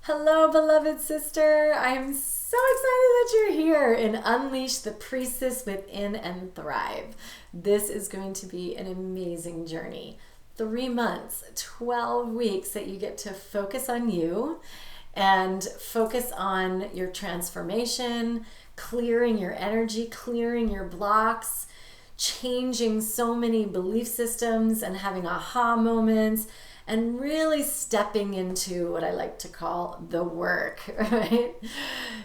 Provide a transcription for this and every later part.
Hello, beloved sister. I am so excited that you're here in Unleash the Priestess Within and Thrive. This is going to be an amazing journey. 3 months, 12 weeks that you get to focus on you and focus on your transformation, clearing your energy, clearing your blocks, changing so many belief systems and having aha moments, and really stepping into what I like to call the work, right?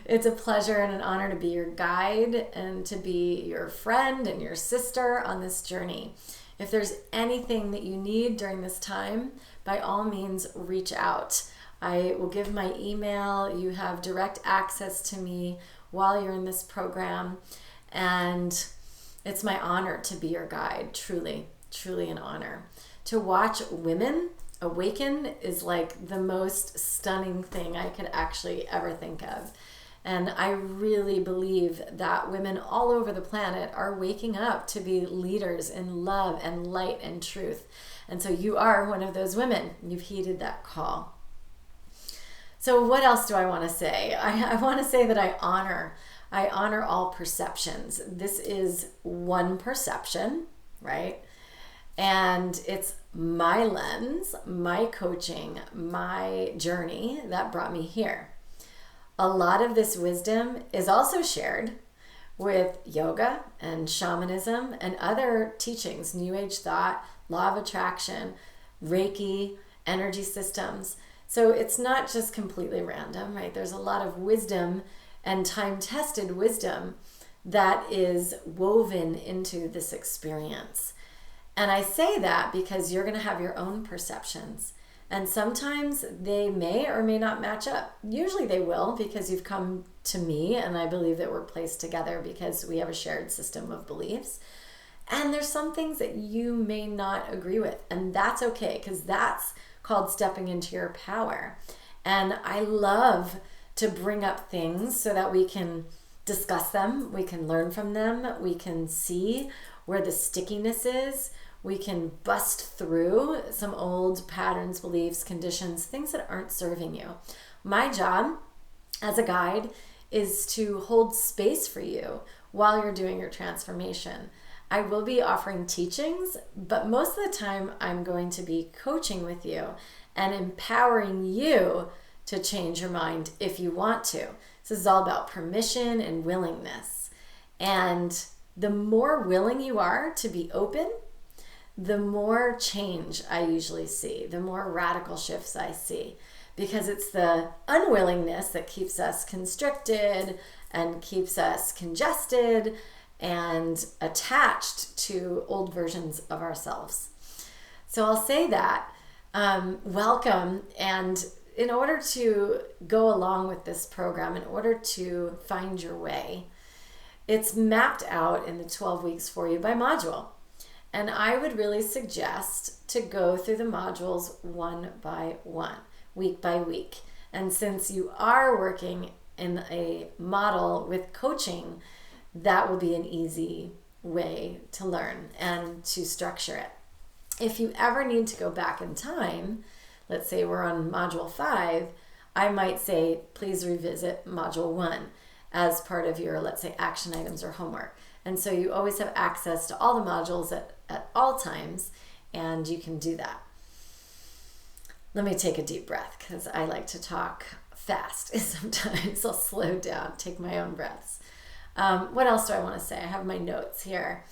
It's a pleasure and an honor to be your guide and to be your friend and your sister on this journey. If there's anything that you need during this time, by all means, reach out. I will give my email. You have direct access to me while you're in this program. And it's my honor to be your guide, truly, truly an honor. To watch women awaken is like the most stunning thing I could actually ever think of. And I really believe that women all over the planet are waking up to be leaders in love and light and truth. And so you are one of those women. You've heeded that call. So what else do I want to say? I want to say that I honor all perceptions. This is one perception, right? And it's my lens, my coaching, my journey that brought me here. A lot of this wisdom is also shared with yoga and shamanism and other teachings, New Age thought, law of attraction, Reiki, energy systems. So it's not just completely random, right? There's a lot of wisdom and time-tested wisdom that is woven into this experience. And I say that because you're going to have your own perceptions. And sometimes they may or may not match up. Usually they will, because you've come to me and I believe that we're placed together because we have a shared system of beliefs. And there's some things that you may not agree with. And that's okay, because that's called stepping into your power. And I love to bring up things so that we can discuss them, we can learn from them, we can see where the stickiness is. We can bust through some old patterns, beliefs, conditions, things that aren't serving you. My job as a guide is to hold space for you while you're doing your transformation. I will be offering teachings, but most of the time I'm going to be coaching with you and empowering you to change your mind if you want to. This is all about permission and willingness. And the more willing you are to be open, the more change I usually see, the more radical shifts I see, because it's the unwillingness that keeps us constricted and keeps us congested and attached to old versions of ourselves. So I'll say that, welcome. And in order to go along with this program, in order to find your way, it's mapped out in the 12 weeks for you by module. And I would really suggest to go through the modules one by one, week by week. And since you are working in a model with coaching, that will be an easy way to learn and to structure it. If you ever need to go back in time, let's say we're on module 5, I might say, please revisit module 1 as part of your, let's say, action items or homework. And so you always have access to all the modules at all times, and you can do that. Let me take a deep breath, because I like to talk fast. Sometimes I'll slow down, take my own breaths. What else do I want to say? I have my notes here.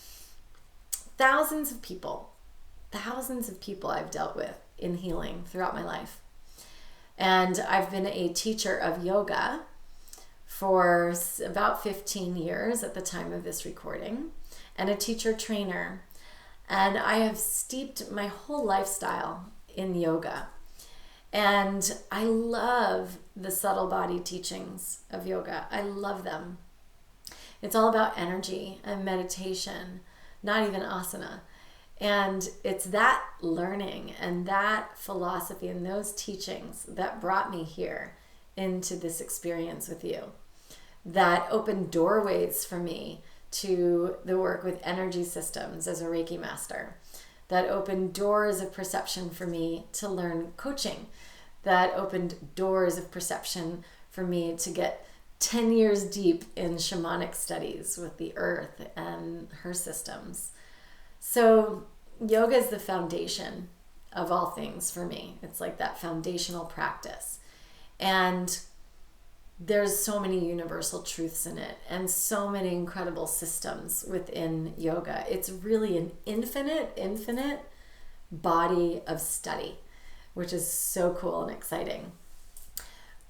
Thousands of people I've dealt with in healing throughout my life. And I've been a teacher of yoga for about 15 years at the time of this recording, and a teacher trainer. And I have steeped my whole lifestyle in yoga. And I love the subtle body teachings of yoga. I love them. It's all about energy and meditation, not even asana. And it's that learning and that philosophy and those teachings that brought me here into this experience with you, that opened doorways for me to the work with energy systems as a Reiki master, that opened doors of perception for me to learn coaching, that opened doors of perception for me to get 10 years deep in shamanic studies with the earth and her systems. So yoga is the foundation of all things for me. It's like that foundational practice. And there's so many universal truths in it and so many incredible systems within yoga. It's really an infinite body of study, which is so cool and exciting.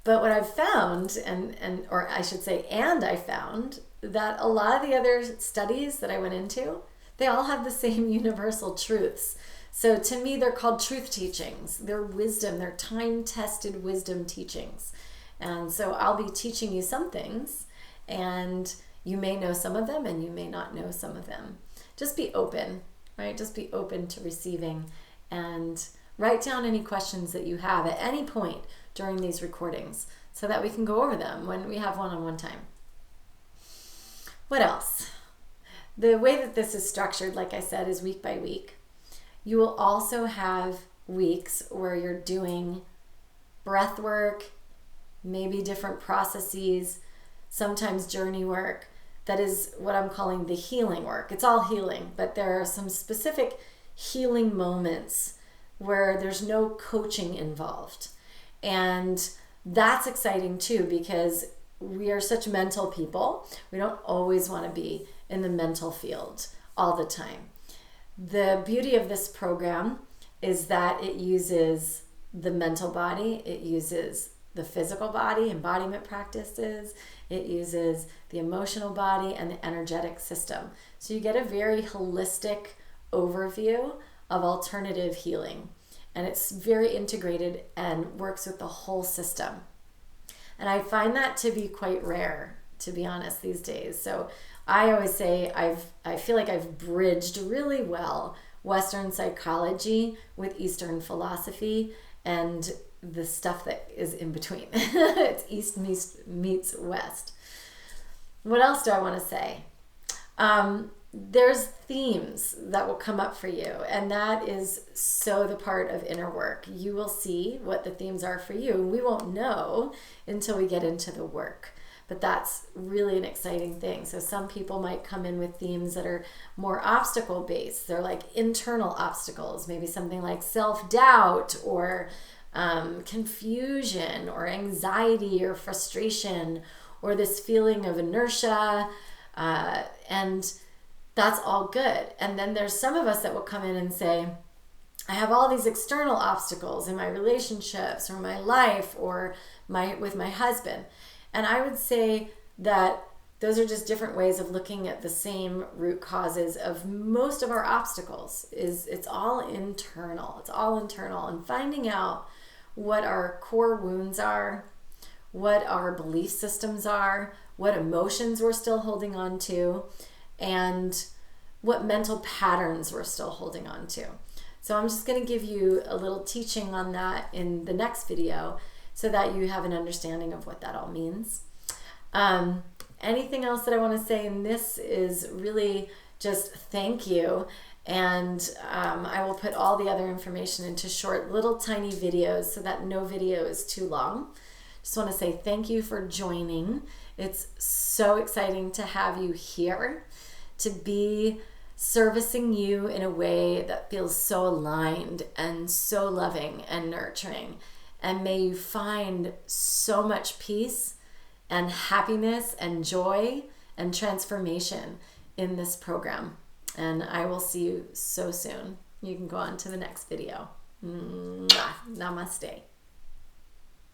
But what I've found, I found that a lot of the other studies that I went into, they all have the same universal truths. So to me, they're called truth teachings. They're wisdom, they're time-tested wisdom teachings. And so I'll be teaching you some things, and you may know some of them and you may not know some of them. Just be open, right? Just be open to receiving, and write down any questions that you have at any point during these recordings so that we can go over them when we have one-on-one time. What else? The way that this is structured, like I said, is week by week. You will also have weeks where you're doing breath work, maybe different processes, sometimes journey work. That is what I'm calling the healing work. It's all healing, but there are some specific healing moments where there's no coaching involved. And that's exciting too, because we are such mental people. We don't always want to be in the mental field all the time. The beauty of this program is that it uses the mental body, it uses the physical body, embodiment practices, it uses the emotional body and the energetic system. So you get a very holistic overview of alternative healing. And it's very integrated and works with the whole system. And I find that to be quite rare, to be honest, these days. So I always say I feel like I've bridged really well Western psychology with Eastern philosophy and the stuff that is in between. It's East meets West. What else do I want to say? There's themes that will come up for you, and that is so the part of inner work. You will see what the themes are for you. We won't know until we get into the work, but that's really an exciting thing. So some people might come in with themes that are more obstacle based. They're like internal obstacles, maybe something like self-doubt or confusion or anxiety or frustration or this feeling of inertia, and that's all good. And then there's some of us that will come in and say, I have all these external obstacles in my relationships or my life or with my husband. And I would say that those are just different ways of looking at the same root causes of most of our obstacles. It's all internal. It's all internal. And finding out what our core wounds are, what our belief systems are, what emotions we're still holding on to, and what mental patterns we're still holding on to. So I'm just going to give you a little teaching on that in the next video so that you have an understanding of what that all means. Anything else that I want to say in this is really just thank you. And I will put all the other information into short little tiny videos so that no video is too long. Just want to say thank you for joining. It's so exciting to have you here, to be servicing you in a way that feels so aligned and so loving and nurturing. And may you find so much peace and happiness and joy and transformation in this program. And I will see you so soon. You can go on to the next video. Namaste.